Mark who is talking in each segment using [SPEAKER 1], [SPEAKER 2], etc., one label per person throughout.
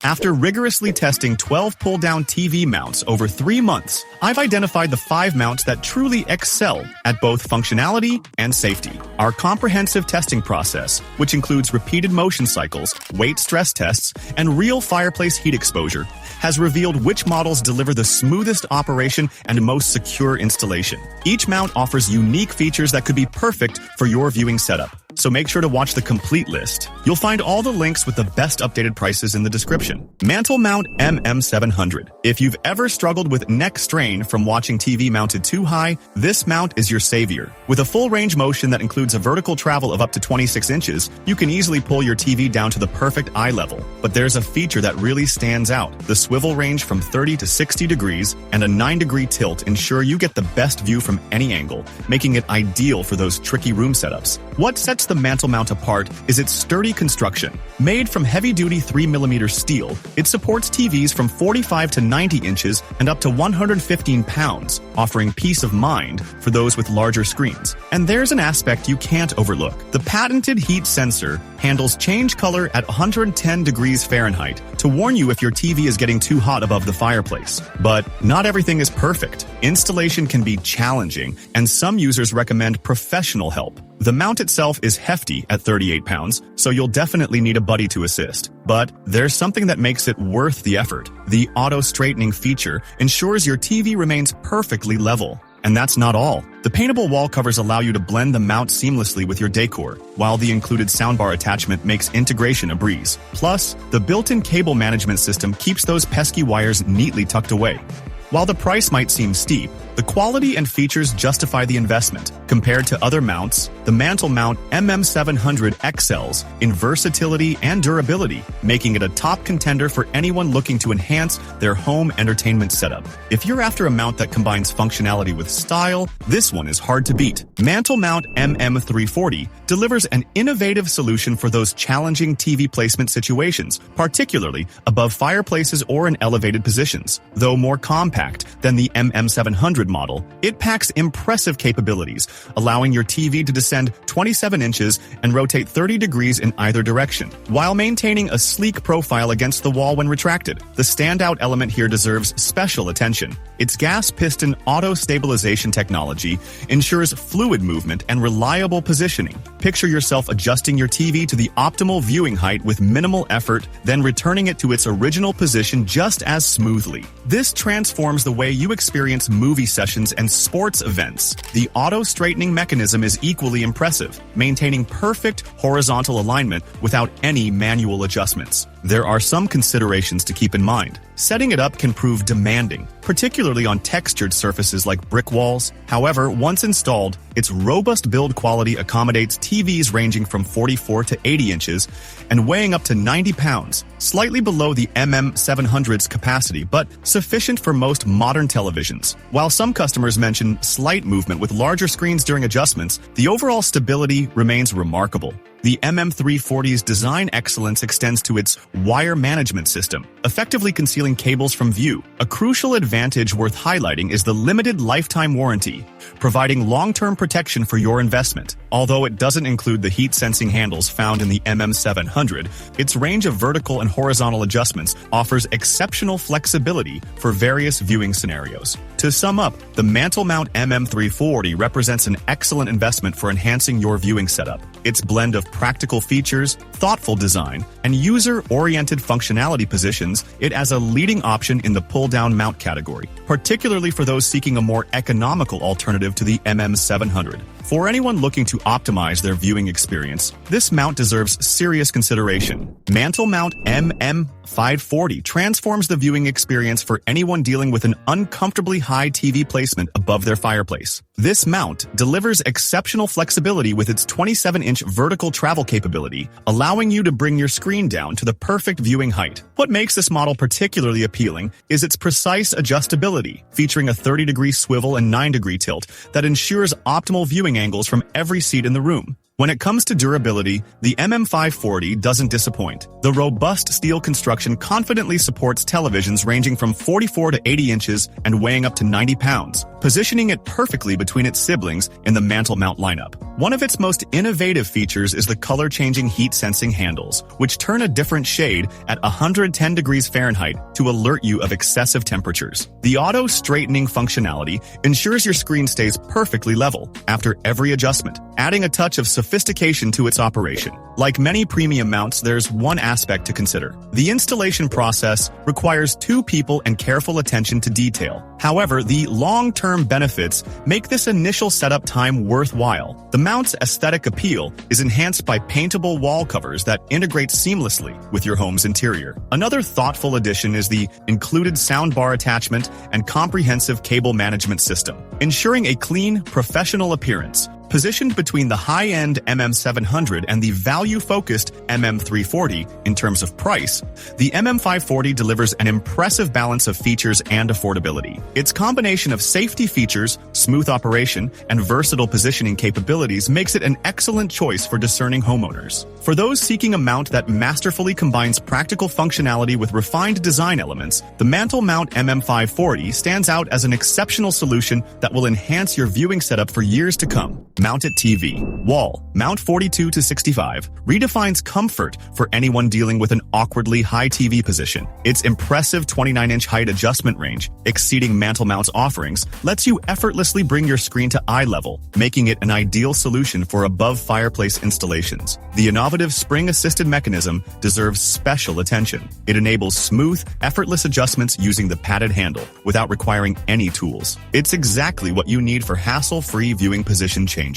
[SPEAKER 1] After rigorously testing 12 pull-down TV mounts over 3 months, I've identified the 5 mounts that truly excel at both functionality and safety. Our comprehensive testing process, which includes repeated motion cycles, weight stress tests, and real fireplace heat exposure, has revealed which models deliver the smoothest operation and most secure installation. Each mount offers unique features that could be perfect for your viewing setup. So make sure to watch the complete list. You'll find all the links with the best updated prices in the description. MantelMount MM700. If you've ever struggled with neck strain from watching TV mounted too high, this mount is your savior. With a full range motion that includes a vertical travel of up to 26 inches, you can easily pull your TV down to the perfect eye level. But there's a feature that really stands out. The swivel range from 30 to 60 degrees and a 9-degree tilt ensure you get the best view from any angle, making it ideal for those tricky room setups. What sets the MantelMount apart is its sturdy construction. Made from heavy-duty 3mm steel, it supports TVs from 45 to 90 inches and up to 115 pounds, offering peace of mind for those with larger screens. And there's an aspect you can't overlook. The patented heat sensor handles change color at 110 degrees Fahrenheit to warn you if your TV is getting too hot above the fireplace. But not everything is perfect. Installation can be challenging, and some users recommend professional help. The mount itself is hefty at 38 pounds, so you'll definitely need a buddy to assist. But there's something that makes it worth the effort. The auto-straightening feature ensures your TV remains perfectly level. And that's not all. The paintable wall covers allow you to blend the mount seamlessly with your decor, while the included soundbar attachment makes integration a breeze. Plus, the built-in cable management system keeps those pesky wires neatly tucked away. While the price might seem steep, the quality and features justify the investment. Compared to other mounts, the MantelMount MM700 excels in versatility and durability, making it a top contender for anyone looking to enhance their home entertainment setup. If you're after a mount that combines functionality with style, this one is hard to beat. MantelMount MM340 delivers an innovative solution for those challenging TV placement situations, particularly above fireplaces or in elevated positions. Though more compact than the MM700 model, it packs impressive capabilities, allowing your TV to descend 27 inches and rotate 30 degrees in either direction, while maintaining a sleek profile against the wall when retracted. The standout element here deserves special attention. Its gas piston auto-stabilization technology ensures fluid movement and reliable positioning. Picture yourself adjusting your TV to the optimal viewing height with minimal effort, then returning it to its original position just as smoothly. This transforms the way you experience movie sessions and sports events. The auto-straightening mechanism is equally impressive, maintaining perfect horizontal alignment without any manual adjustments. There are some considerations to keep in mind. Setting it up can prove demanding, particularly on textured surfaces like brick walls. However, once installed, its robust build quality accommodates TVs ranging from 44 to 80 inches and weighing up to 90 pounds, slightly below the MM700's capacity, but sufficient for most modern televisions. While some customers mention slight movement with larger screens during adjustments, the overall stability remains remarkable. The MM340's design excellence extends to its wire management system, effectively concealing cables from view. A crucial advantage worth highlighting is the limited lifetime warranty, providing long-term protection for your investment. Although it doesn't include the heat-sensing handles found in the MM700, its range of vertical and horizontal adjustments offers exceptional flexibility for various viewing scenarios. To sum up, the MantelMount MM340 represents an excellent investment for enhancing your viewing setup. Its blend of practical features, thoughtful design, and user-oriented functionality positions it as a leading option in the pull-down mount category, particularly for those seeking a more economical alternative to the MM700. For anyone looking to optimize their viewing experience, this mount deserves serious consideration. MantelMount MM540 transforms the viewing experience for anyone dealing with an uncomfortably high TV placement above their fireplace. This mount delivers exceptional flexibility with its 27-inch vertical travel capability, allowing you to bring your screen down to the perfect viewing height. What makes this model particularly appealing is its precise adjustability, featuring a 30-degree swivel and 9-degree tilt that ensures optimal viewing angles from every seat in the room. When it comes to durability, the MM540 doesn't disappoint. The robust steel construction confidently supports televisions ranging from 44 to 80 inches and weighing up to 90 pounds, positioning it perfectly between its siblings in the MantelMount lineup. One of its most innovative features is the color-changing heat-sensing handles, which turn a different shade at 110 degrees Fahrenheit to alert you of excessive temperatures. The auto-straightening functionality ensures your screen stays perfectly level after every adjustment, adding a touch of sophistication to its operation. Like many premium mounts, there's one aspect to consider. The installation process requires two people and careful attention to detail. However, the long-term benefits make this initial setup time worthwhile. The mount's aesthetic appeal is enhanced by paintable wall covers that integrate seamlessly with your home's interior. Another thoughtful addition is the included soundbar attachment and comprehensive cable management system, ensuring a clean, professional appearance. Positioned between the high-end MM700 and the value-focused MM340 in terms of price, the MM540 delivers an impressive balance of features and affordability. Its combination of safety features, smooth operation, and versatile positioning capabilities makes it an excellent choice for discerning homeowners. For those seeking a mount that masterfully combines practical functionality with refined design elements, the MantelMount MM540 stands out as an exceptional solution that will enhance your viewing setup for years to come. Mounted TV Wall Mount 42 to 65 redefines comfort for anyone dealing with an awkwardly high TV position. Its impressive 29-inch height adjustment range, exceeding MantelMount's offerings, lets you effortlessly bring your screen to eye level, making it an ideal solution for above fireplace installations. The innovative spring-assisted mechanism deserves special attention. It enables smooth, effortless adjustments using the padded handle without requiring any tools. It's exactly what you need for hassle-free viewing position changes.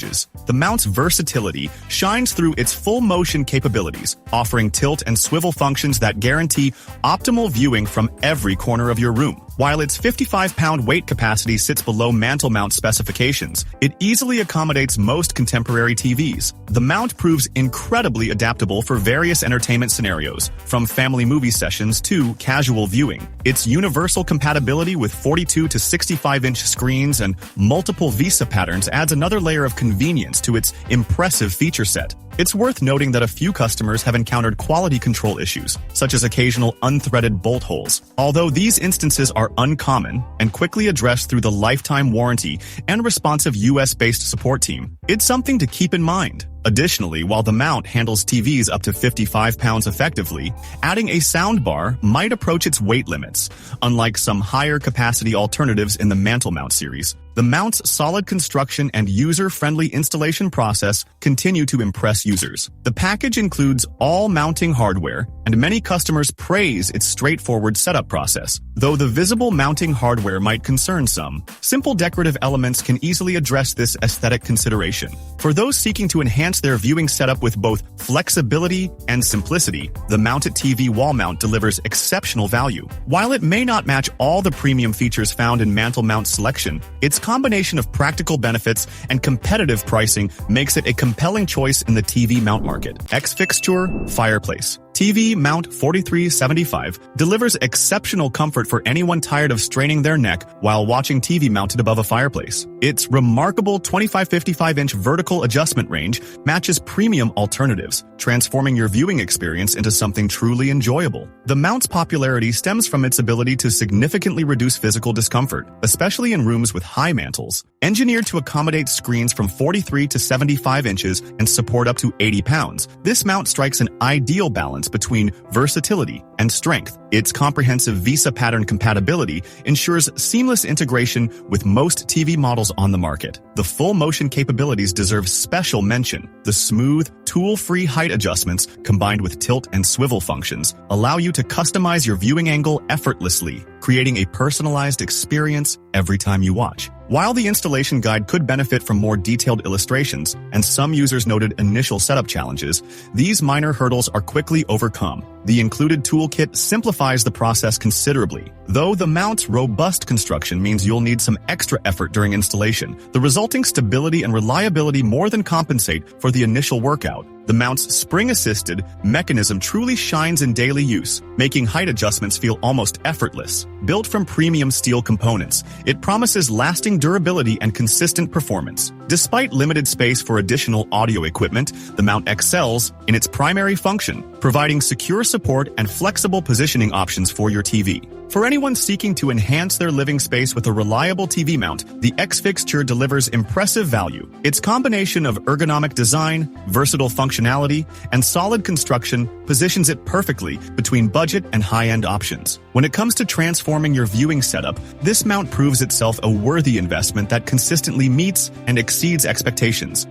[SPEAKER 1] The mount's versatility shines through its full motion capabilities, offering tilt and swivel functions that guarantee optimal viewing from every corner of your room. While its 55-pound weight capacity sits below MantelMount specifications, it easily accommodates most contemporary TVs. The mount proves incredibly adaptable for various entertainment scenarios, from family movie sessions to casual viewing. Its universal compatibility with 42 to 65-inch screens and multiple VISA patterns adds another layer of convenience to its impressive feature set. It's worth noting that a few customers have encountered quality control issues, such as occasional unthreaded bolt holes. Although these instances are uncommon and quickly addressed through the lifetime warranty and responsive US-based support team, it's something to keep in mind. Additionally, while the mount handles TVs up to 55 pounds effectively, adding a soundbar might approach its weight limits. Unlike some higher capacity alternatives in the MantelMount series, the mount's solid construction and user-friendly installation process continue to impress users. The package includes all mounting hardware, and many customers praise its straightforward setup process. Though the visible mounting hardware might concern some, simple decorative elements can easily address this aesthetic consideration. For those seeking to enhance their viewing setup with both flexibility and simplicity, the Mounted TV wall mount delivers exceptional value. While it may not match all the premium features found in MantelMount's selection, its combination of practical benefits and competitive pricing makes it a compelling choice in the TV mount market. Fixure Fireplace TV Mount 4375 delivers exceptional comfort for anyone tired of straining their neck while watching TV mounted above a fireplace. Its remarkable 25-55-inch vertical adjustment range matches premium alternatives, transforming your viewing experience into something truly enjoyable. The mount's popularity stems from its ability to significantly reduce physical discomfort, especially in rooms with high mantles. Engineered to accommodate screens from 43 to 75 inches and support up to 80 pounds, this mount strikes an ideal balance between versatility and strength. Its comprehensive VISA pattern compatibility ensures seamless integration with most TV models on the market. The full motion capabilities deserve special mention. The smooth, tool-free height adjustments combined with tilt and swivel functions allow you to customize your viewing angle effortlessly, creating a personalized experience every time you watch. While the installation guide could benefit from more detailed illustrations, and some users noted initial setup challenges, these minor hurdles are quickly overcome. The included toolkit simplifies the process considerably. Though the mount's robust construction means you'll need some extra effort during installation, the resulting stability and reliability more than compensate for the initial workout. The mount's spring-assisted mechanism truly shines in daily use, making height adjustments feel almost effortless. Built from premium steel components, it promises lasting durability and consistent performance. Despite limited space for additional audio equipment, the mount excels in its primary function, providing secure support and flexible positioning options for your TV. For anyone seeking to enhance their living space with a reliable TV mount, the Fixure delivers impressive value. Its combination of ergonomic design, versatile functionality, and solid construction positions it perfectly between budget and high-end options. When it comes to transforming your viewing setup, this mount proves itself a worthy investment that consistently meets and exceeds expectations.